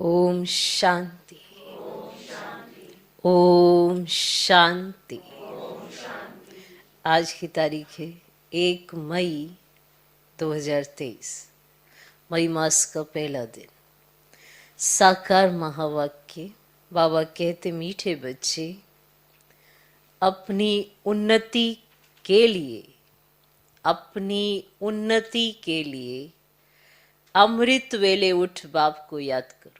ओम शांति। ओम शांति। आज की तारीख है 1 मई 2023, मई मास का पहला दिन। साकार महावाक्य। बाबा कहते, मीठे बच्चे, अपनी उन्नति के लिए, अपनी उन्नति के लिए अमृत वेले उठ बाप को याद करो।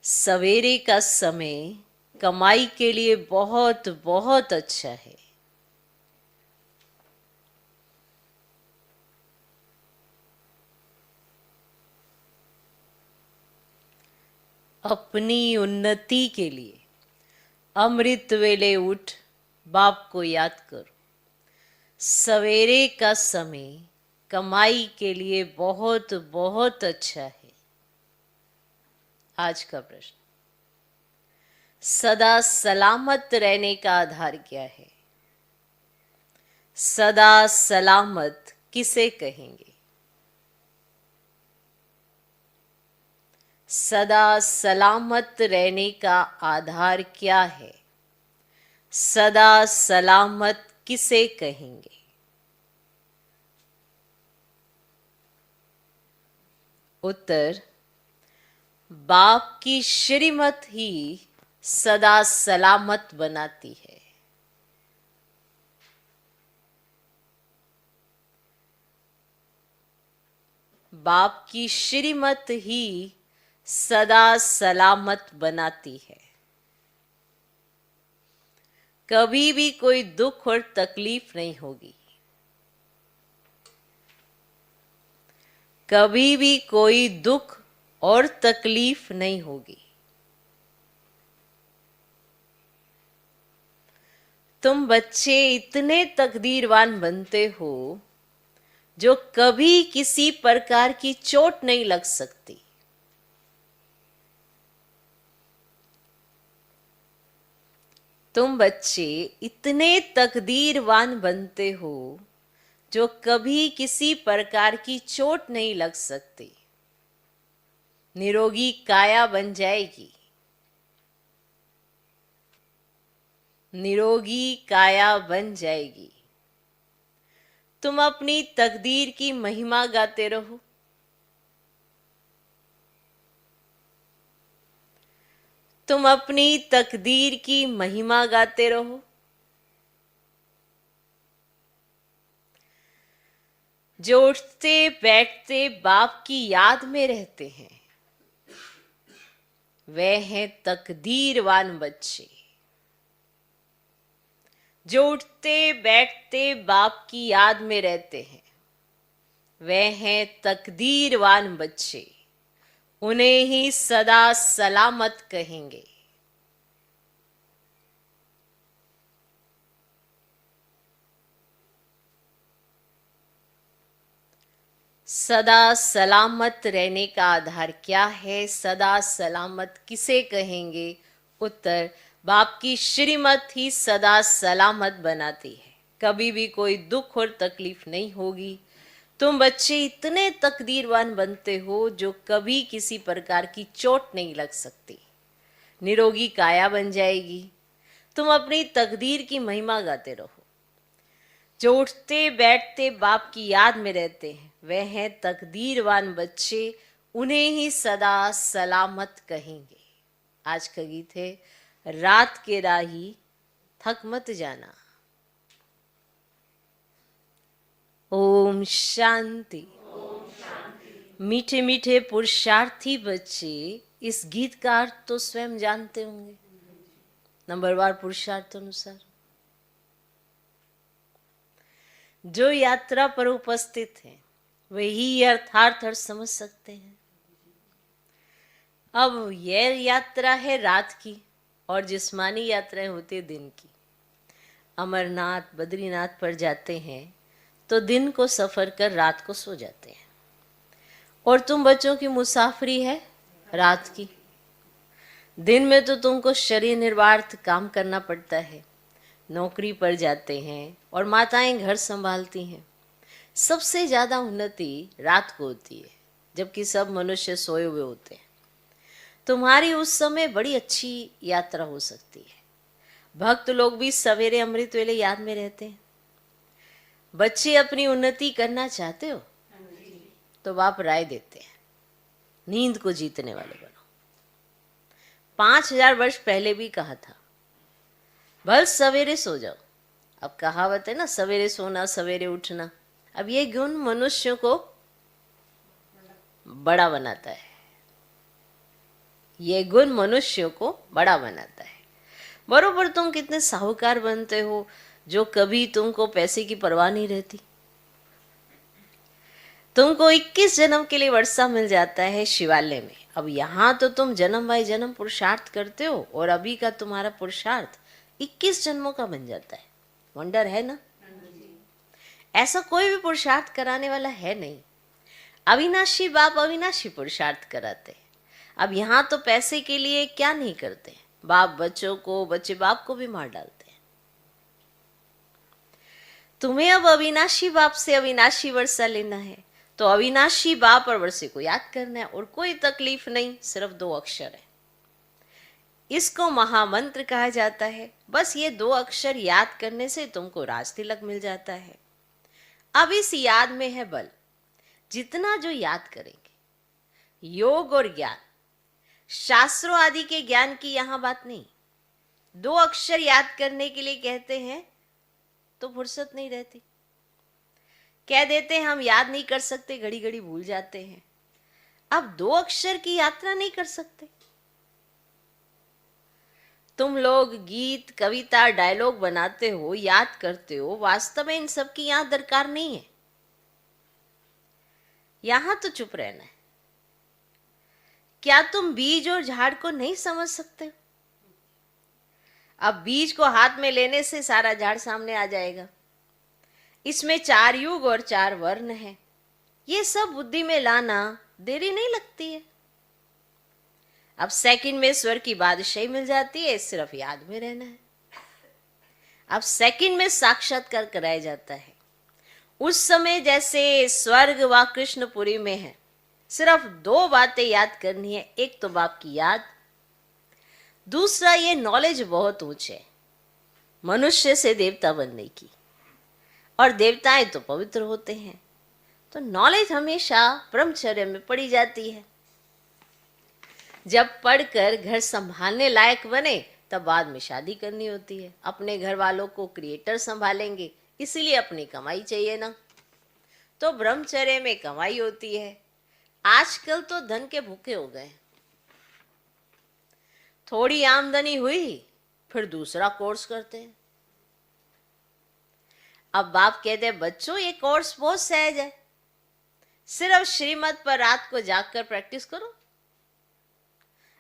सवेरे का समय कमाई के लिए बहुत बहुत अच्छा है। अपनी उन्नति के लिए अमृत वेले उठ बाप को याद करो। सवेरे का समय कमाई के लिए बहुत बहुत अच्छा है। आज का प्रश्न, सदा सलामत रहने का आधार क्या है? सदा सलामत किसे कहेंगे? सदा सलामत रहने का आधार क्या है? सदा सलामत किसे कहेंगे? उत्तर, बाप की श्रीमत ही सदा सलामत बनाती है। बाप की श्रीमत ही सदा सलामत बनाती है। कभी भी कोई दुख और तकलीफ नहीं होगी। कभी भी कोई दुख और तकलीफ नहीं होगी। तुम बच्चे इतने तकदीरवान बनते हो जो कभी किसी प्रकार की चोट नहीं लग सकती। तुम बच्चे इतने तकदीरवान बनते हो जो कभी किसी प्रकार की चोट नहीं लग सकती। निरोगी काया बन जाएगी। निरोगी काया बन जाएगी। तुम अपनी तकदीर की महिमा गाते रहो। तुम अपनी तकदीर की महिमा गाते रहो। जो उठते बैठते बाप की याद में रहते हैं, वे हैं तकदीरवान बच्चे। जो उठते बैठते बाप की याद में रहते हैं, वे हैं तकदीरवान बच्चे। उन्हें ही सदा सलामत कहेंगे। सदा सलामत रहने का आधार क्या है? सदा सलामत किसे कहेंगे? उत्तर, बाप की श्रीमत ही सदा सलामत बनाती है। कभी भी कोई दुख और तकलीफ नहीं होगी। तुम बच्चे इतने तकदीरवान बनते हो जो कभी किसी प्रकार की चोट नहीं लग सकती। निरोगी काया बन जाएगी। तुम अपनी तकदीर की महिमा गाते रहो। जो उठते बैठते बाप की याद में रहते हैं, वे हैं तकदीरवान बच्चे। उन्हें ही सदा सलामत कहेंगे। आज का गीत है, रात के राही थक मत जाना। ओम शांति। मीठे मीठे पुरुषार्थी बच्चे इस गीत का अर्थ तो स्वयं जानते होंगे। नंबरवार पुरुषार्थ अनुसार जो यात्रा पर उपस्थित हैं, वही यथार्थ अर्थ समझ सकते हैं। अब यह यात्रा है रात की और जिस्मानी यात्राएं होती है दिन की। अमरनाथ बद्रीनाथ पर जाते हैं तो दिन को सफर कर रात को सो जाते हैं, और तुम बच्चों की मुसाफरी है रात की। दिन में तो तुमको शरीर निर्वाह काम करना पड़ता है, नौकरी पर जाते हैं और माताएं घर संभालती हैं। सबसे ज़्यादा उन्नति रात को होती है, जबकि सब मनुष्य सोए हुए होते हैं। तुम्हारी उस समय बड़ी अच्छी यात्रा हो सकती है। भक्त लोग भी सवेरे अमृत वेले याद में रहते हैं। बच्चे अपनी उन्नति करना चाहते हो तो बाप राय देते हैं, नींद को जीतने वाले बनो। 5000 वर्ष पहले भी कहा था, भल सवेरे सो जाओ। अब कहावत है ना, सवेरे सोना सवेरे उठना। अब ये गुण मनुष्यों को बड़ा बनाता है, ये गुण मनुष्यों को बड़ा बनाता है। बरोबर तुम कितने साहूकार बनते हो, जो कभी तुमको पैसे की परवाह नहीं रहती। तुमको 21 जन्म के लिए वर्षा मिल जाता है शिवालय में। अब यहाँ तो तुम जन्म बाई जन्म पुरुषार्थ करते हो और अभी का तुम्हारा पुरुषार्थ 21 जन्मों का बन जाता है। वंडर है ना? ऐसा कोई भी पुरुषार्थ कराने वाला है नहीं। अविनाशी बाप अविनाशी पुरुषार्थ कराते हैं। अब यहाँ तो पैसे के लिए क्या नहीं करते, बाप बच्चों को, बच्चे बाप को भी मार डालते हैं। तुम्हें अब अविनाशी बाप से अविनाशी वर्षा लेना है तो अविनाशी बाप और वर्षे को याद करना है, और कोई तकलीफ नहीं, सिर्फ 2 अक्षर है। इसको महामंत्र कहा जाता है। बस ये 2 अक्षर याद करने से तुमको राज तिलक मिल जाता है। अब इस याद में है बल। जितना जो याद करेंगे, योग और ज्ञान, शास्त्रों आदि के ज्ञान की यहां बात नहीं। 2 अक्षर याद करने के लिए कहते हैं तो फुर्सत नहीं रहती। कह देते हैं हम याद नहीं कर सकते, घड़ी घड़ी भूल जाते हैं। अब 2 अक्षर की यात्रा नहीं कर सकते। तुम लोग गीत, कविता, डायलॉग बनाते हो, याद करते हो, वास्तव में इन सब की यहां दरकार नहीं है। यहां तो चुप रहना है। क्या तुम बीज और झाड़ को नहीं समझ सकते? अब बीज को हाथ में लेने से सारा झाड़ सामने आ जाएगा। इसमें 4 युग और 4 वर्ण है। ये सब बुद्धि में लाना देरी नहीं लगती है। अब सेकंड में स्वर की बादशाही मिल जाती है, सिर्फ याद में रहना है। अब सेकंड में साक्षात्कार कराया जाता है। उस समय जैसे स्वर्ग व कृष्णपुरी में है, सिर्फ 2 बातें याद करनी है। एक तो बाप की याद, दूसरा ये नॉलेज बहुत ऊंचे, मनुष्य से देवता बनने की। और देवताएं तो पवित्र होते हैं, तो नॉलेज हमेशा ब्रह्मचर्य में पड़ी जाती है। जब पढ़कर घर संभालने लायक बने तब बाद में शादी करनी होती है। अपने घर वालों को क्रिएटर संभालेंगे, इसीलिए अपनी कमाई चाहिए ना, तो ब्रह्मचर्य में कमाई होती है। आजकल तो धन के भूखे हो गए। थोड़ी आमदनी हुई फिर दूसरा कोर्स करते हैं। अब बाप कहते हैं बच्चों ये कोर्स बहुत सहज है, सिर्फ श्रीमत पर रात को जागकर प्रैक्टिस करो।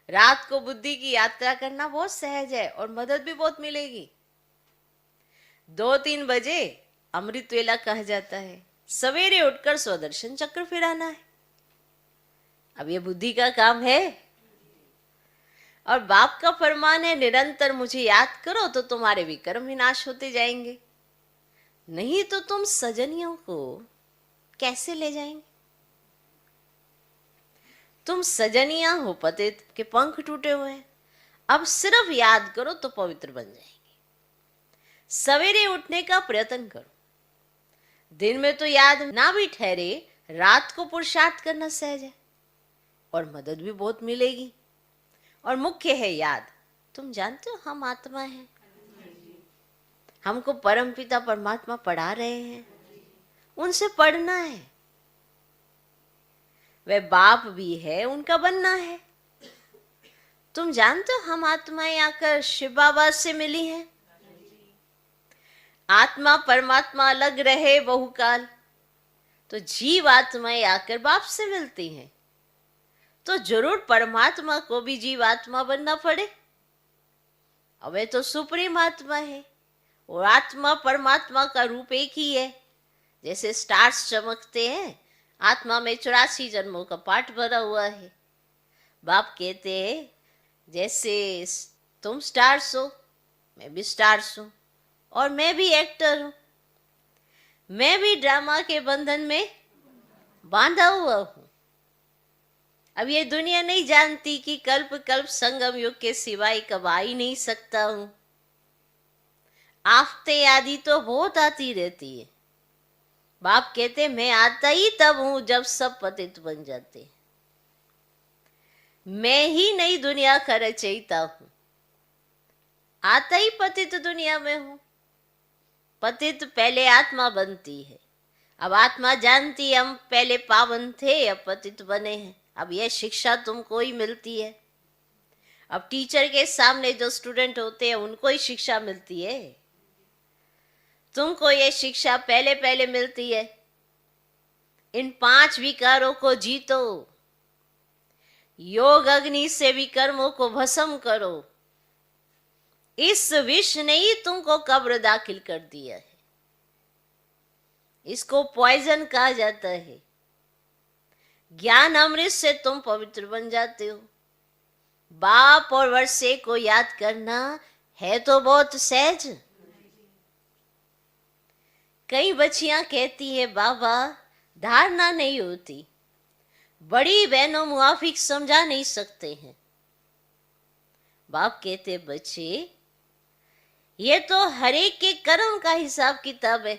रात को बुद्धि की यात्रा करना बहुत सहज है और मदद भी बहुत मिलेगी। 2-3 बजे अमृत वेला कहा जाता है, सवेरे उठकर स्वदर्शन चक्र फिराना है। अब ये बुद्धि का काम है। और बाप का फरमान है निरंतर मुझे याद करो तो तुम्हारे विकर्म विनाश होते जाएंगे। नहीं तो तुम सजनियों को कैसे ले जाएंगे? तुम सजनिया हो, पतित के पंख टूटे हुए हैं। अब सिर्फ याद करो तो पवित्र बन जाएंगे। सवेरे उठने का प्रयत्न करो। दिन में तो याद ना भी ठहरे, रात को पुरुषार्थ करना सहज है और मदद भी बहुत मिलेगी। और मुख्य है याद। तुम जानते हो हम आत्मा हैं, हमको परम पिता परमात्मा पढ़ा रहे हैं, उनसे पढ़ना है। वे बाप भी है, उनका बनना है। तुम जानते हो हम आत्माएं आकर शिव बाबा से मिली हैं। आत्मा परमात्मा अलग रहे बहुकाल, तो जीव आत्माएं आकर बाप से मिलती हैं। तो जरूर परमात्मा को भी जीव आत्मा बनना पड़े। अब वे तो सुप्रीम आत्मा है और आत्मा परमात्मा का रूप एक ही है। जैसे स्टार्स चमकते हैं, आत्मा में 84 जन्मों का पाठ भरा हुआ है। बाप कहते हैं जैसे तुम स्टार्स हो, मैं भी स्टार्स हूं और मैं भी एक्टर हूं। मैं भी ड्रामा के बंधन में बांधा हुआ हूं। अब ये दुनिया नहीं जानती कि कल्प कल्प संगम युग के सिवाय कब आ ही नहीं सकता हूं। आफते आदि तो बहुत आती रहती है। बाप कहते मैं आता ही तब हूं जब सब पतित बन जाते। मैं ही नई दुनिया का रचयिता हूं। आता ही पतित दुनिया में हूं। पतित पहले आत्मा बनती है। अब आत्मा जानती है हम पहले पावन थे, अब पतित बने हैं। अब यह शिक्षा तुमको ही मिलती है। अब टीचर के सामने जो स्टूडेंट होते हैं उनको ही शिक्षा मिलती है। तुमको यह शिक्षा पहले पहले मिलती है। इन 5 विकारों को जीतो। योग अग्नि से विकर्मों को भस्म करो। इस विष ने ही तुमको कब्र दाखिल कर दिया है। इसको पॉइजन कहा जाता है। ज्ञान अमृत से तुम पवित्र बन जाते हो। बाप और वर्षे को याद करना है तो बहुत सहज। कई बच्चियां कहती है बाबा धारणा नहीं होती। बड़ी बहनों मुआफिक समझा नहीं सकते हैं। बाप कहते बच्चे ये तो हरेक के कर्म का हिसाब किताब है।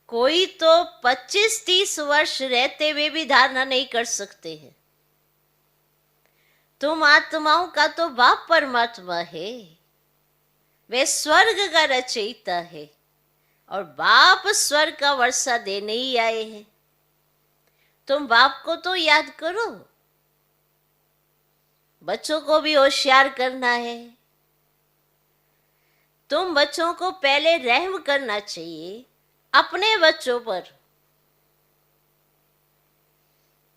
कोई तो 25-30 वर्ष रहते हुए भी धारणा नहीं कर सकते हैं। तुम आत्माओं का तो बाप परमात्मा है। वे स्वर्ग का रचयिता है और बाप स्वर्ग का वर्षा देने ही आए हैं। तुम बाप को तो याद करो। बच्चों को भी होशियार करना है। तुम बच्चों को पहले रहम करना चाहिए अपने बच्चों पर।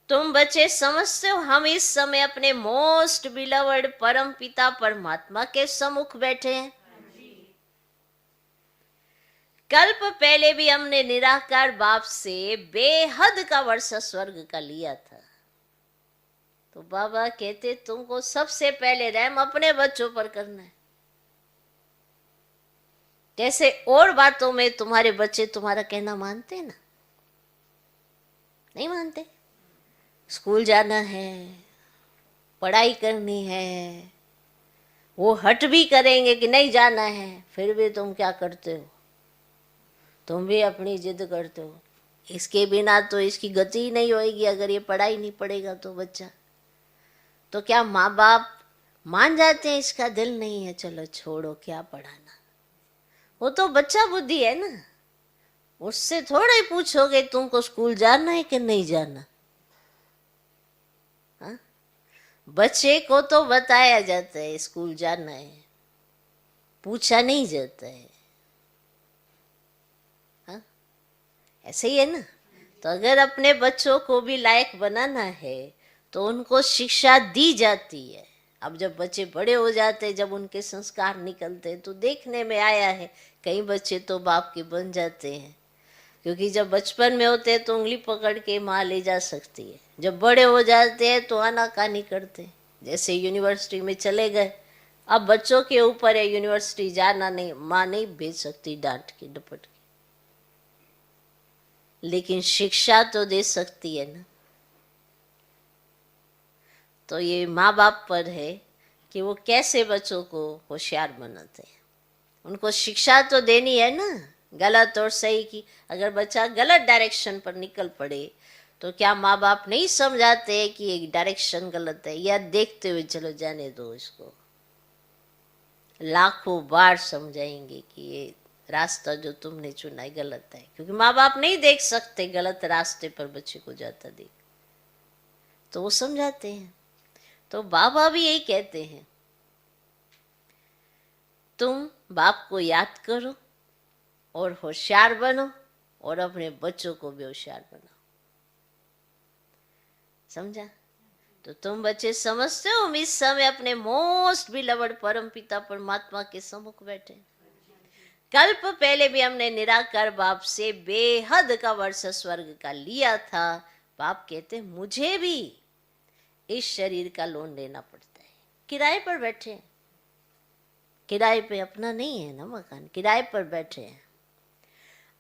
तुम बच्चे समझते हो हम इस समय अपने मोस्ट बिलवर्ड परम पिता परमात्मा के सम्मुख बैठे हैं। कल्प पहले भी हमने निराकार बाप से बेहद का वर्षा स्वर्ग का लिया था। तो बाबा कहते तुमको सबसे पहले रहम अपने बच्चों पर करना है। जैसे और बातों में तुम्हारे बच्चे तुम्हारा कहना मानते ना, नहीं मानते। स्कूल जाना है, पढ़ाई करनी है, वो हट भी करेंगे कि नहीं जाना है, फिर भी तुम क्या करते हो? तुम भी अपनी जिद करते हो। इसके बिना तो इसकी गति ही नहीं होगी। अगर ये पढ़ाई नहीं पढ़ेगा तो बच्चा, तो क्या माँ बाप मान जाते हैं इसका दिल नहीं है, चलो छोड़ो क्या पढ़ाना। वो तो बच्चा बुद्धि है ना, उससे थोड़ा ही पूछोगे तुमको स्कूल जाना है कि नहीं जाना। हाँ? बच्चे को तो बताया जाता है स्कूल जाना है, पूछा नहीं जाता है। हाँ? ऐसे ही है ना। तो अगर अपने बच्चों को भी लायक बनाना है तो उनको शिक्षा दी जाती है। अब जब बच्चे बड़े हो जाते हैं, जब उनके संस्कार निकलते हैं, तो देखने में आया है कई बच्चे तो बाप के बन जाते हैं। क्योंकि जब बचपन में होते हैं तो उंगली पकड़ के माँ ले जा सकती है, जब बड़े हो जाते हैं तो आनाकानी करते हैं। जैसे यूनिवर्सिटी में चले गए, अब बच्चों के ऊपर है यूनिवर्सिटी जाना नहीं, माँ नहीं भेज सकती डांट के डपट के, लेकिन शिक्षा तो दे सकती है ना। तो ये माँ बाप पर है कि वो कैसे बच्चों को होशियार बनाते हैं। उनको शिक्षा तो देनी है ना, गलत और सही की। अगर बच्चा गलत डायरेक्शन पर निकल पड़े तो क्या माँ बाप नहीं समझाते कि ये डायरेक्शन गलत है, या देखते हुए चलो जाने दो इसको। लाखों बार समझाएंगे कि ये रास्ता जो तुमने चुना है गलत है, क्योंकि माँ बाप नहीं देख सकते गलत रास्ते पर बच्चे को जाता देख, तो वो समझाते हैं। तो बाबा भी यही कहते हैं, तुम बाप को याद करो और होशियार बनो और अपने बच्चों को भी होशियार बनाओ। समझा? तो तुम बच्चे समझते हो हम इस समय अपने मोस्ट बिलवर्ड परम पिता परमात्मा के सम्मुख बैठे। कल्प पहले भी हमने निराकार बाप से बेहद का वर्षा स्वर्ग का लिया था। बाप कहते मुझे भी इस शरीर का लोन लेना पड़ता है। किराए पर बैठे हैं, किराए पे अपना नहीं है ना मकान, किराए पर बैठे हैं।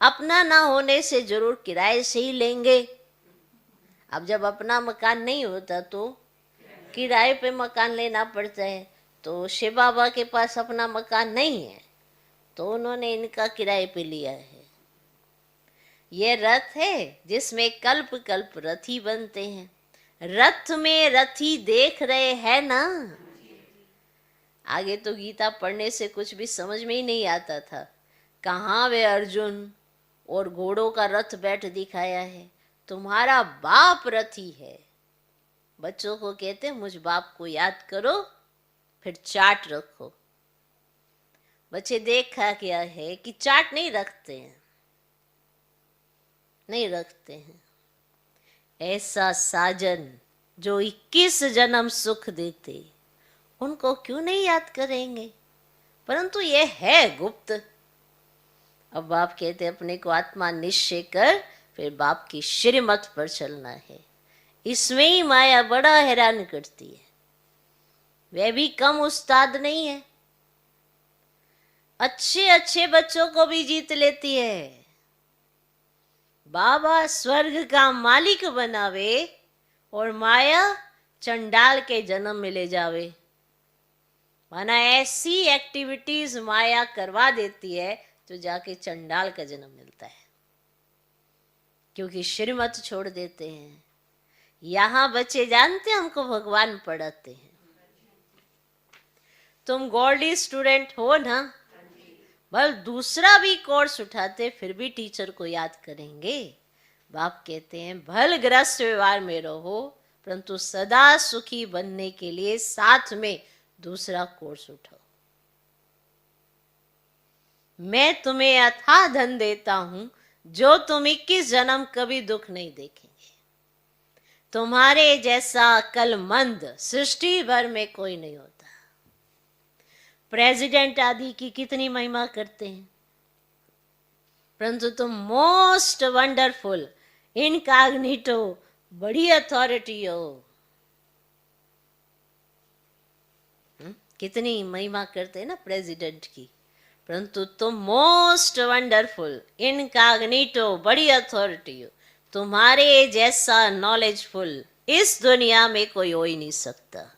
अपना ना होने से जरूर किराए से ही लेंगे। अब जब अपना मकान नहीं होता तो किराए पे मकान लेना पड़ता है। तो शिव बाबा के पास अपना मकान नहीं है तो उन्होंने इनका किराए पे लिया है। ये रथ है जिसमें कल्प कल्प रथी बनते हैं। रथ में रथी देख रहे हैं ना। आगे तो गीता पढ़ने से कुछ भी समझ में ही नहीं आता था। कहाँ वे अर्जुन और घोड़ों का रथ बैठ दिखाया है। तुम्हारा बाप रथी है। बच्चों को कहते हैं मुझ बाप को याद करो फिर चार्ट रखो। बच्चे देखा क्या है कि चार्ट नहीं रखते हैं, नहीं रखते हैं। ऐसा साजन जो 21 जन्म सुख देते उनको क्यों नहीं याद करेंगे। परंतु ये है गुप्त। अब बाप कहते अपने को आत्मा निश्चय कर फिर बाप की श्रीमत पर चलना है। इसमें ही माया बड़ा हैरान करती है। वह भी कम उस्ताद नहीं है, अच्छे अच्छे बच्चों को भी जीत लेती है। बाबा स्वर्ग का मालिक बनावे और माया चंडाल के जन्म में ले जावे। माना ऐसी एक्टिविटीज माया करवा देती है तो जाके चंडाल का जन्म मिलता है, क्योंकि श्रीमत छोड़ देते हैं। यहां बच्चे जानते हैं हमको भगवान पढ़ाते हैं। तुम गॉडली स्टूडेंट हो ना, बल दूसरा भी कोर्स उठाते फिर भी टीचर को याद करेंगे। बाप कहते हैं भल ग्रस्त व्यवहार में रहो परंतु सदा सुखी बनने के लिए साथ में दूसरा कोर्स उठाओ। मैं तुम्हें अथाह धन देता हूं जो तुम 21 जन्म कभी दुख नहीं देखेंगे। तुम्हारे जैसा अक्लमंद सृष्टि भर में कोई नहीं होता। प्रेसिडेंट आदि की कितनी महिमा करते हैं, परंतु तुम मोस्ट वंडरफुल इनकॉग्निटो बड़ी अथॉरिटी हो। कितनी महिमा करते हैं ना प्रेसिडेंट की, परंतु तुम मोस्ट वंडरफुल इनकॉग्निटो बड़ी अथॉरिटी हो। तुम्हारे जैसा नॉलेजफुल इस दुनिया में कोई हो ही नहीं सकता।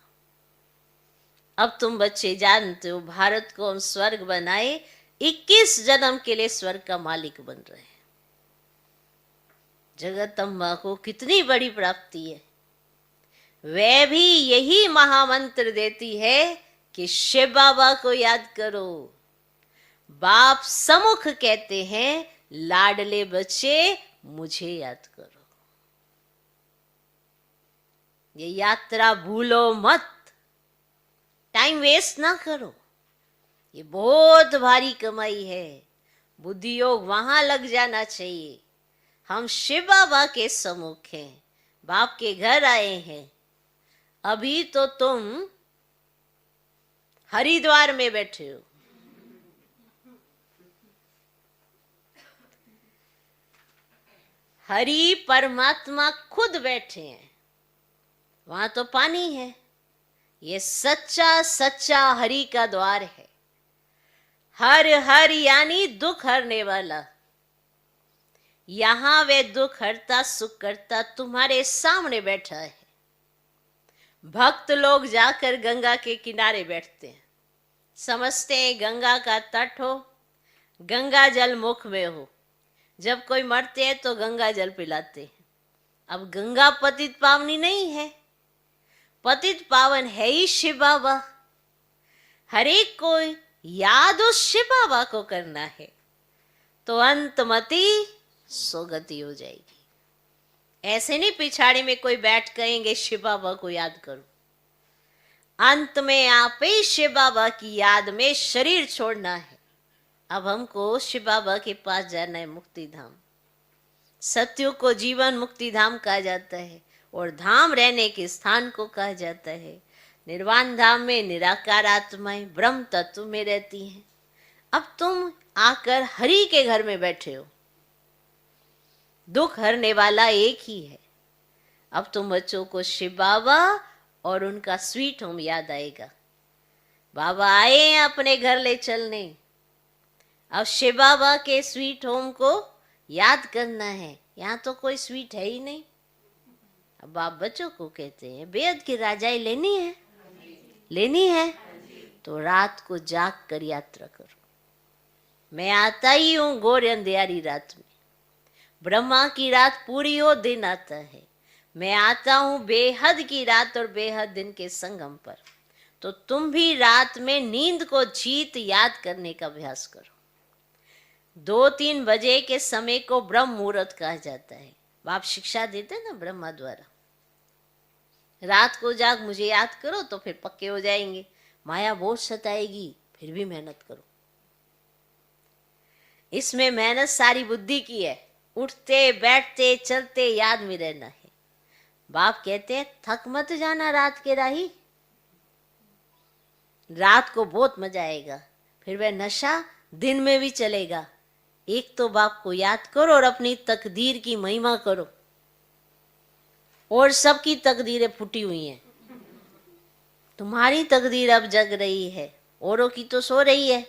अब तुम बच्चे जानते हो भारत को हम स्वर्ग बनाए, 21 जन्म के लिए स्वर्ग का मालिक बन रहे हैं। जगदम्बा को कितनी बड़ी प्राप्ति है। वह भी यही महामंत्र देती है कि शिव बाबा को याद करो। बाप सम्मुख कहते हैं लाडले बच्चे मुझे याद करो। ये यात्रा भूलो मत, टाइम वेस्ट ना करो। ये बहुत भारी कमाई है। बुद्धि योग वहां लग जाना चाहिए। हम शिव बाबा के सम्मुख हैं, बाप के घर आए हैं। अभी तो तुम हरिद्वार में बैठे हो। हरि परमात्मा खुद बैठे हैं, वहां तो पानी है। ये सच्चा सच्चा हरि का द्वार है। हर हर यानी दुख हरने वाला। यहां वे दुख हरता सुख करता तुम्हारे सामने बैठा है। भक्त लोग जाकर गंगा के किनारे बैठते हैं, समझते हैं गंगा का तट हो, गंगा जल मुख में हो। जब कोई मरते हैं तो गंगा जल पिलाते हैं। अब गंगा पतित पावनी नहीं है, पतित पावन है ही शिव बाबा। हर एक को याद उस शिव बाबा को करना है तो अंतमति सोगति हो जाएगी। ऐसे नहीं पिछाड़ी में कोई बैठ कहेंगे शिव बाबा को याद करो। अंत में आप ही शिव बाबा की याद में शरीर छोड़ना है। अब हमको शिव बाबा के पास जाना है, मुक्ति धाम। सत्युग को जीवन मुक्ति धाम कहा जाता है और धाम रहने के स्थान को कहा जाता है। निर्वाण धाम में निराकार आत्माएं ब्रह्म तत्व में रहती हैं। अब तुम आकर हरि के घर में बैठे हो। दुख हरने वाला एक ही है। अब तुम बच्चों को शिव बाबा और उनका स्वीट होम याद आएगा। बाबा आए हैं अपने घर ले चलने। अब शिव बाबा के स्वीट होम को याद करना है। यहाँ तो कोई स्वीट है ही नहीं। अब बाप बच्चों को कहते हैं बेहद की राजाई लेनी है, लेनी है तो रात को जाग कर यात्रा करो। मैं आता ही हूं घोर अंधियारी रात में, ब्रह्मा की रात पूरी हो दिन आता है। मैं आता हूं बेहद की रात और बेहद दिन के संगम पर। तो तुम भी रात में नींद को जीत याद करने का अभ्यास करो। 2-3 बजे के समय को ब्रह्म मुहूर्त कहा जाता है। बाप शिक्षा देते ना ब्रह्मा द्वारा, रात को जाग मुझे याद करो तो फिर पक्के हो जाएंगे। माया बहुत सताएगी फिर भी मेहनत करो। इसमें मेहनत सारी बुद्धि की है, उठते बैठते चलते याद में रहना है। बाप कहते हैं थक मत जाना रात के राही, रात को बहुत मजा आएगा, फिर वह नशा दिन में भी चलेगा। एक तो बाप को याद करो और अपनी तकदीर की महिमा करो। और सबकी तकदीरें फूटी हुई हैं, तुम्हारी तकदीर अब जग रही है, औरों की तो सो रही है।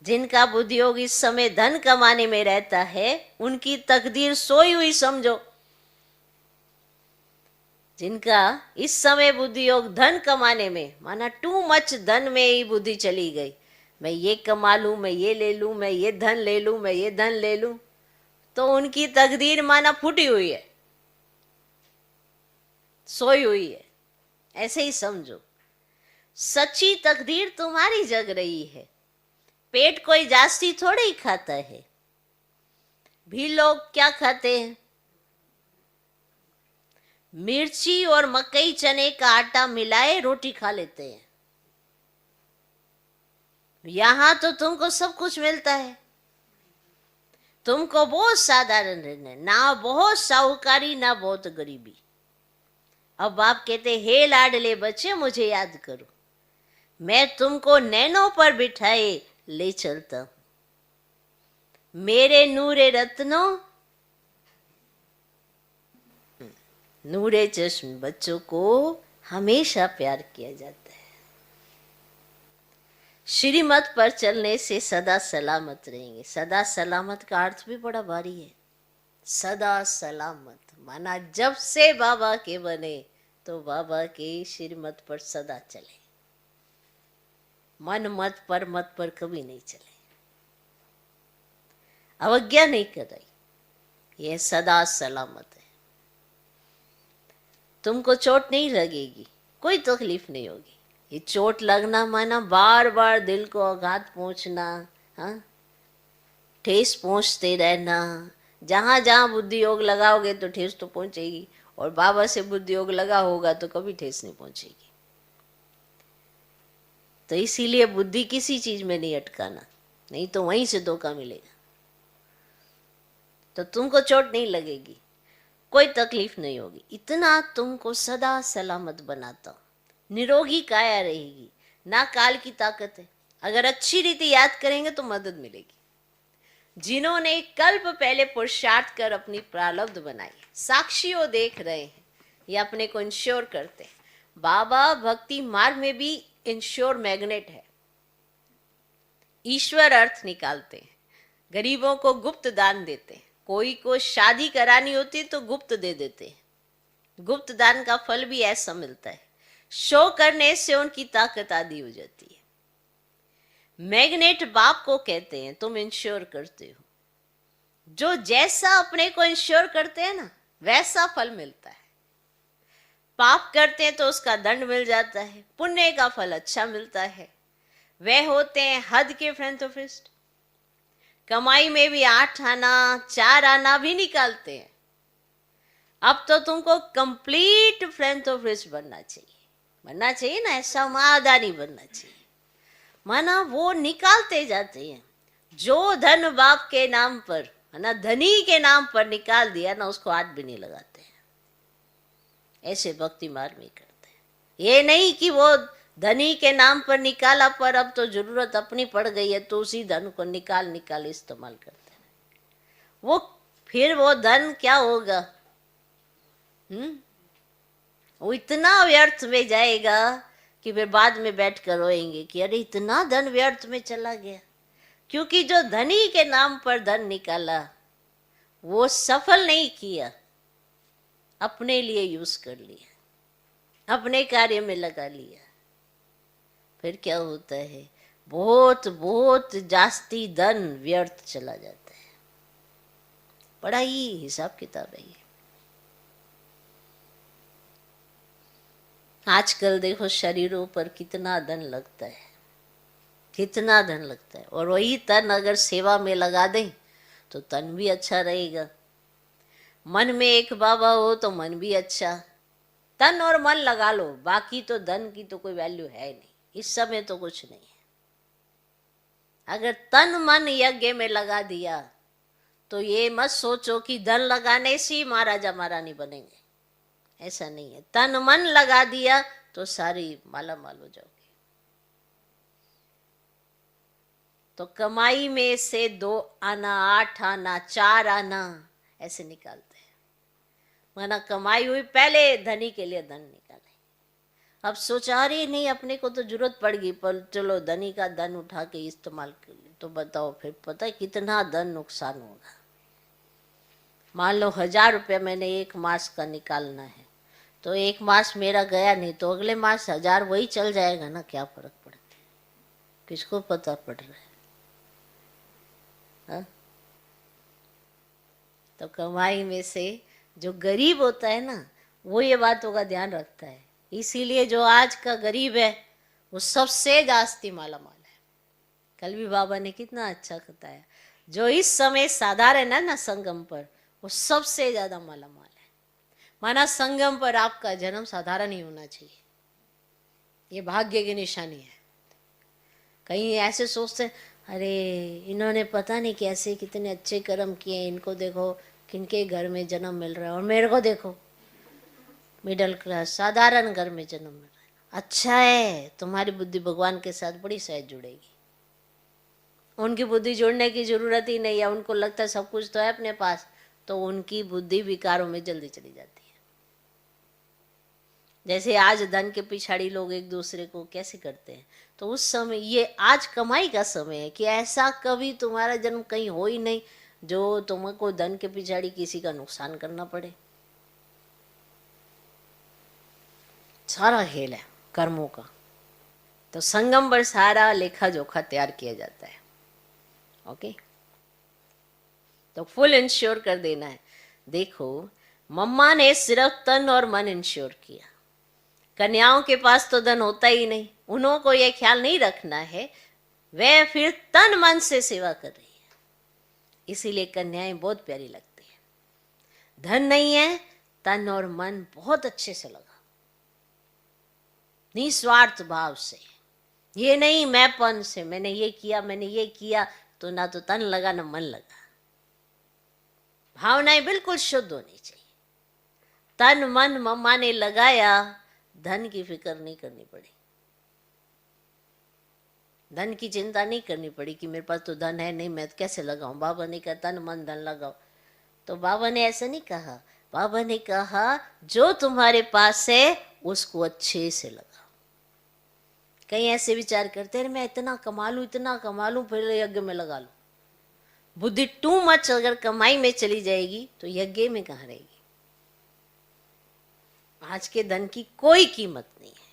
जिनका बुद्धि योग इस समय धन कमाने में रहता है उनकी तकदीर सोई हुई समझो। जिनका इस समय बुद्धि योग धन कमाने में, माना टू मच धन में ही बुद्धि चली गई, मैं ये कमा लूं, मैं ये ले लूं, मैं ये धन ले लूं, मैं ये धन ले लूं, तो उनकी तकदीर माना फूटी हुई है, सोई हुई है। ऐसे ही समझो, सच्ची तकदीर तुम्हारी जग रही है। पेट कोई जास्ती थोड़े ही खाता है। भी लोग क्या खाते हैं, मिर्ची और मकई चने का आटा मिलाए रोटी खा लेते हैं। यहां तो तुमको सब कुछ मिलता है, तुमको बहुत साधारण रहना है, ना बहुत साहूकारी ना बहुत गरीबी। अब बाप कहते हे लाडले बच्चे मुझे याद करो, मैं तुमको नैनों पर बिठाए ले चलता हूं। मेरे नूरे रत्नों नूरे चश्म बच्चों को हमेशा प्यार किया जाता है। श्रीमत पर चलने से सदा सलामत रहेंगे। सदा सलामत का अर्थ भी बड़ा भारी है। सदा सलामत माना जब से बाबा के बने तो बाबा के श्रीमत पर सदा चले, मन मत पर कभी नहीं चले, अवज्ञा नहीं कराई। यह सदा सलामत है। तुमको चोट नहीं लगेगी, कोई तकलीफ नहीं होगी। ये चोट लगना माना बार बार दिल को आघात पहुंचना, हाँ, ठेस पहुंचते रहना। जहां जहां बुद्धि योग लगाओगे तो ठेस तो पहुंचेगी, और बाबा से बुद्धि योग लगा होगा तो कभी ठेस नहीं पहुंचेगी। तो इसीलिए बुद्धि किसी चीज में नहीं अटकाना, नहीं तो वहीं से धोखा मिलेगा। तो तुमको चोट नहीं लगेगी, कोई तकलीफ नहीं होगी। इतना तुमको सदा सलामत बनाता हूं। निरोगी काया रहेगी, ना काल की ताकत है। अगर अच्छी रीति याद करेंगे तो मदद मिलेगी। जिन्होंने कल्प पहले पुरुषार्थ कर अपनी प्रारब्ध बनाई, साक्षियों देख रहे हैं, ये अपने को इंश्योर करते हैं। बाबा भक्ति मार्ग में भी इंश्योर मैग्नेट है। ईश्वर अर्थ निकालते हैं, गरीबों को गुप्त दान देते हैं। कोई को शादी करानी होती है तो गुप्त दे देते हैं। गुप्त दान का फल भी ऐसा मिलता है। शो करने से उनकी ताकत आदि हो जाती है। मैग्नेट बाप को कहते हैं तुम इंश्योर करते हो। जो जैसा अपने को इंश्योर करते हैं ना वैसा फल मिलता है। पाप करते हैं तो उसका दंड मिल जाता है, पुण्य का फल अच्छा मिलता है। वे होते हैं हद के फ्रेंथोफिस्ट। कमाई में भी 8 आना 4 आना भी निकालते हैं। अब तो तुमको कंप्लीट फ्रेंथोफिस्ट बनना चाहिए ना, ऐसा महादानी बनना चाहिए। माना वो निकालते जाते हैं। जो धन बाप के नाम पर, ना धनी के नाम पर निकाल दिया ना, उसको हाथ भी नहीं लगाते हैं। ऐसे भक्ति मार्ग में करते हैं। ये नहीं कि वो धनी के नाम पर निकाला पर अब तो जरूरत अपनी पड़ गई है तो उसी धन को निकाल इस्तेमाल करते हैं। वो धन क्या होगा? वो इतना व्यर्थ में जाएगा कि फिर बाद में बैठ कर रोएंगे कि अरे इतना धन व्यर्थ में चला गया। क्योंकि जो धनी के नाम पर धन निकाला वो सफल नहीं किया, अपने लिए यूज कर लिया, अपने कार्य में लगा लिया, फिर क्या होता है, बहुत बहुत जास्ती धन व्यर्थ चला जाता है। बड़ा ही हिसाब किताब है ये। आजकल देखो शरीरों पर कितना धन लगता है, कितना धन लगता है, और वही तन अगर सेवा में लगा दें तो तन भी अच्छा रहेगा। मन में एक बाबा हो तो मन भी अच्छा। तन और मन लगा लो, बाकी तो धन की तो कोई वैल्यू है नहीं, इस समय तो कुछ नहीं है। अगर तन मन यज्ञ में लगा दिया तो ये मत सोचो कि धन लगाने से ही महाराजा महारानी बनेंगे, ऐसा नहीं है। तन मन लगा दिया तो सारी माला माल हो जाओगे। तो कमाई में से 2 आना, 8 आना, 4 आना ऐसे निकालते हैं। माना कमाई हुई, पहले धनी के लिए धन निकाले, अब सोचा अरे नहीं अपने को तो जरूरत पड़ गई, पर चलो धनी का धन उठा के इस्तेमाल कर ले, तो बताओ फिर पता है कितना धन नुकसान होगा। मान लो 1000 रुपया मैंने एक मास का निकालना है, तो एक मास मेरा गया नहीं तो अगले मास 1000 वही चल जाएगा ना, क्या फर्क पड़ता है, किसको पता पड़ रहा है। हा? तो कमाई में से जो गरीब होता है ना, वो ये बातों का ध्यान रखता है। इसीलिए जो आज का गरीब है वो सबसे जास्ती माला माल है। कल भी बाबा ने कितना अच्छा बताया, जो इस समय साधारण है ना संगम पर, वो सबसे ज्यादा माला माल है। माना संगम पर आपका जन्म साधारण ही होना चाहिए, ये भाग्य की निशानी है। कहीं ऐसे सोचते अरे इन्होंने पता नहीं कैसे कितने अच्छे कर्म किए, इनको देखो किनके घर में जन्म मिल रहा है, और मेरे को देखो मिडिल क्लास साधारण घर में जन्म मिल रहा है। अच्छा है, तुम्हारी बुद्धि भगवान के साथ बड़ी सहज जुड़ेगी। उनकी बुद्धि जोड़ने की जरूरत ही नहीं है, उनको लगता है सब कुछ तो है अपने पास, तो उनकी बुद्धि विकारों में जल्दी चली जाती है। जैसे आज धन के पिछाड़ी लोग एक दूसरे को कैसे करते हैं, तो उस समय ये आज कमाई का समय है कि ऐसा कभी तुम्हारा जन्म कहीं हो ही नहीं जो तुमको धन के पिछाड़ी किसी का नुकसान करना पड़े। सारा खेल है कर्मों का। तो संगम पर सारा लेखा जोखा तैयार किया जाता है। ओके, तो फुल इंश्योर कर देना है। देखो मम्मा ने सिर्फ तन और मन इंश्योर किया, कन्याओं के पास तो धन होता ही नहीं, उन्हों को यह ख्याल नहीं रखना है, वे फिर तन मन से सेवा कर रही है। इसीलिए कन्याएं बहुत प्यारी लगती है। धन नहीं है, तन और मन बहुत अच्छे से लगा, निस्वार्थ भाव से। ये नहीं मैंपन से मैंने ये किया मैंने ये किया, तो ना तो तन लगा ना मन लगा। भावनाएं बिल्कुल शुद्ध होनी चाहिए। तन मन मम्मा ने लगाया, धन की फिक्र नहीं करनी पड़ी, धन की चिंता नहीं करनी पड़ी कि मेरे पास तो धन है नहीं, मैं कैसे लगाऊं। बाबा ने कहा तन मन धन लगाओ, तो बाबा ने ऐसा नहीं कहा। बाबा ने कहा जो तुम्हारे पास है उसको अच्छे से लगाओ। कहीं ऐसे विचार करते हैं मैं इतना कमा लूं फिर यज्ञ में लगा लूं। बुद्धि टू मच अगर कमाई में चली जाएगी तो यज्ञ में कहाँ रहेगी। आज के धन की कोई कीमत नहीं है,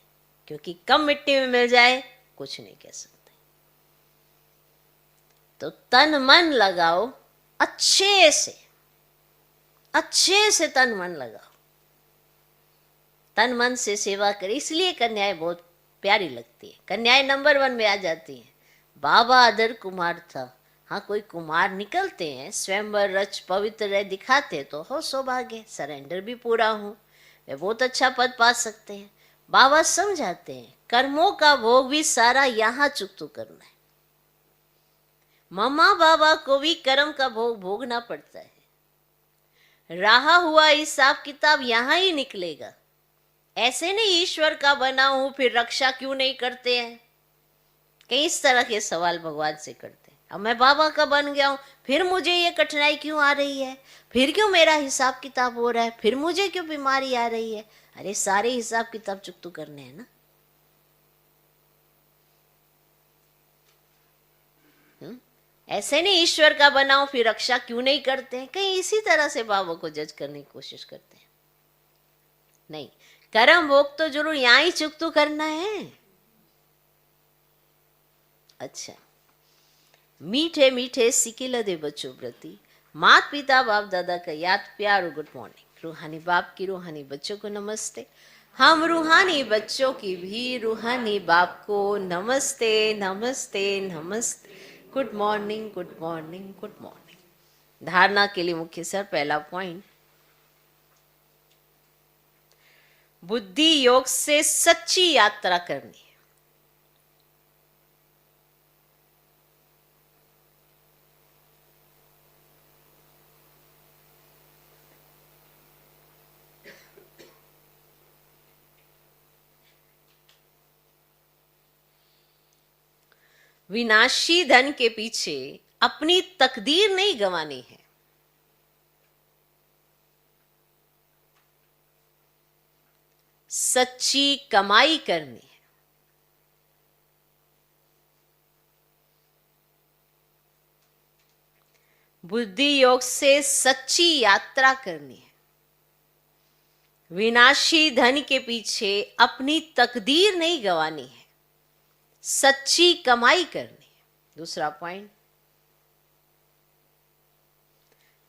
क्योंकि कम मिट्टी में मिल जाए कुछ नहीं कह सकते। तो तन मन लगाओ, अच्छे से तन मन लगाओ, तन मन से सेवा करे। इसलिए कन्याएं बहुत प्यारी लगती है। कन्याएं नंबर 1 में आ जाती हैं। बाबा अदर कुमार था, हाँ कोई कुमार निकलते हैं, स्वयंवर रच पवित्र रह दिखाते तो हो सौभाग्य, सरेंडर भी पूरा हो, वे बहुत अच्छा पद पा सकते हैं। बाबा समझाते हैं कर्मों का भोग भी सारा यहाँ चुकतू करना है। मम्मा बाबा को भी कर्म का भोग भोगना पड़ता है। रहा हुआ हिसाब किताब यहाँ ही निकलेगा। ऐसे नहीं ईश्वर का बना हूं फिर रक्षा क्यों नहीं करते हैं, कई इस तरह के सवाल भगवान से करते हैं। अब मैं बाबा का बन गया हूं फिर मुझे ये कठिनाई क्यों आ रही है, फिर क्यों मेरा हिसाब किताब हो रहा है, फिर मुझे क्यों बीमारी आ रही है। अरे सारे हिसाब किताब चुकतू करने हैं ना। ऐसे नहीं ईश्वर का बनाओ फिर रक्षा क्यों नहीं करते हैं, कहीं इसी तरह से बाबा को जज करने की कोशिश करते हैं। नहीं, कर्म भोग तो जरूर यहां ही चुक तो करना है। अच्छा, मीठे मीठे सिकिल दे बच्चों प्रति माता पिता बाप दादा का याद प्यार और गुड मॉर्निंग। रूहानी बाप की रूहानी बच्चों को नमस्ते। हम रूहानी बच्चों की भी रूहानी बाप को नमस्ते नमस्ते नमस्ते। Good morning good morning good morning. धारणा के लिए मुख्य सर पहला पॉइंट, बुद्धि योग से सच्ची यात्रा करनी है। विनाशी धन के पीछे अपनी तकदीर नहीं गंवानी है। सच्ची कमाई करनी है। बुद्धि योग से सच्ची यात्रा करनी है। विनाशी धन के पीछे अपनी तकदीर नहीं गंवानी है, सच्ची कमाई करनी है। दूसरा पॉइंट,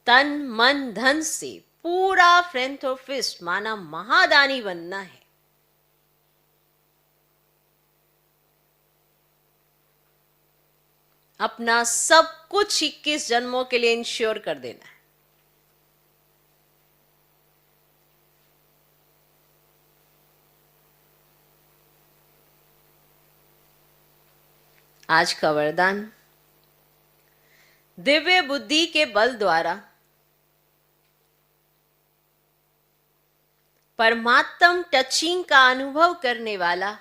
तन मन धन से पूरा फिलैंथ्रोपिस्ट माना महादानी बनना है। अपना सब कुछ 21 जन्मों के लिए इंश्योर कर देना है। आज का वरदान, दिव्य बुद्धि के बल द्वारा परमात्म टचिंग का अनुभव करने वाला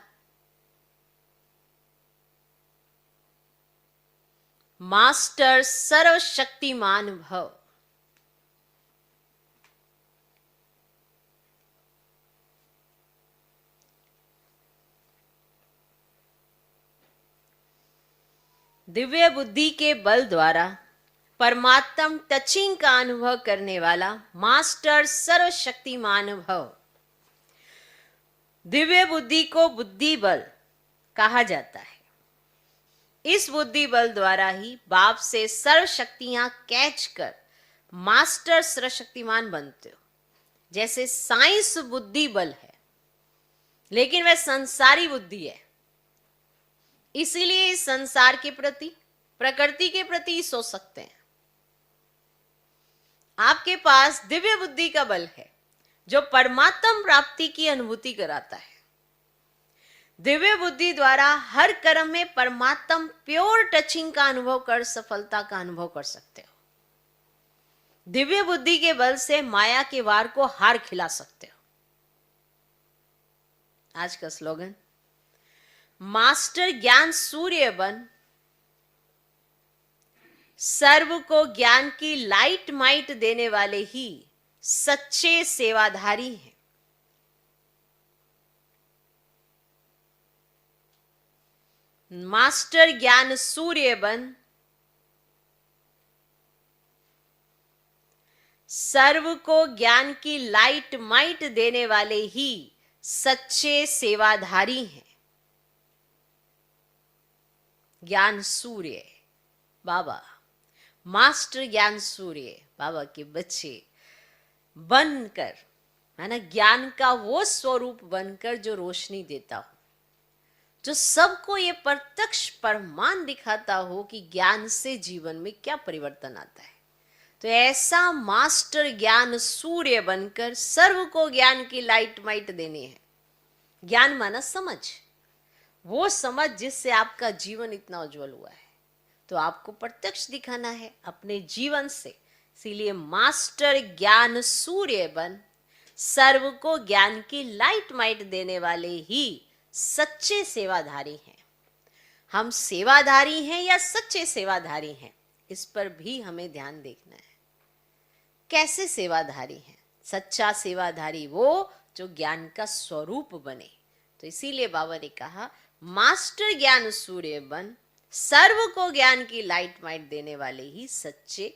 मास्टर सर्वशक्तिमान भव। दिव्य बुद्धि के बल द्वारा परमात्म टचिंग का अनुभव करने वाला मास्टर सर्वशक्तिमान भव। दिव्य बुद्धि को बुद्धि बल कहा जाता है। इस बुद्धि बल द्वारा ही बाप से सर्व शक्तियां कैच कर मास्टर सर्वशक्तिमान बनते हो। जैसे साइंस बुद्धि बल है, लेकिन वह संसारी बुद्धि है, इसीलिए इस संसार के प्रति, प्रकृति के प्रति ही सोच सकते हैं। आपके पास दिव्य बुद्धि का बल है जो परमात्म प्राप्ति की अनुभूति कराता है। दिव्य बुद्धि द्वारा हर कर्म में परमात्म प्योर टचिंग का अनुभव कर सफलता का अनुभव कर सकते हो। दिव्य बुद्धि के बल से माया के वार को हार खिला सकते हो। आज का स्लोगन, मास्टर ज्ञान सूर्य बन, सर्व को ज्ञान की लाइट माइट देने वाले ही सच्चे सेवाधारी हैं। मास्टर ज्ञान सूर्य बन, सर्व को ज्ञान की लाइट माइट देने वाले ही सच्चे सेवाधारी हैं। ज्ञान सूर्य बाबा, मास्टर ज्ञान सूर्य बाबा के बच्चे बनकर, है ना, ज्ञान का वो स्वरूप बनकर जो रोशनी देता हो, जो सबको ये प्रत्यक्ष प्रमाण दिखाता हो कि ज्ञान से जीवन में क्या परिवर्तन आता है। तो ऐसा मास्टर ज्ञान सूर्य बनकर सर्व को ज्ञान की लाइट माइट देनी है। ज्ञान माना समझ, वो समझ जिससे आपका जीवन इतना उज्जवल हुआ है, तो आपको प्रत्यक्ष दिखाना है अपने जीवन से। इसीलिए मास्टर ज्ञान सूर्य बन, सर्व को ज्ञान की लाइट माइट देने वाले ही सच्चे सेवाधारी हैं। हम सेवाधारी हैं या सच्चे सेवाधारी हैं, इस पर भी हमें ध्यान देखना है। कैसे सेवाधारी हैं? सच्चा सेवाधारी वो जो ज्ञान का स्वरूप बने। तो इसीलिए बाबा ने कहा, मास्टर ज्ञान सूर्य बन, सर्व को ज्ञान की लाइट माइट देने वाले ही सच्चे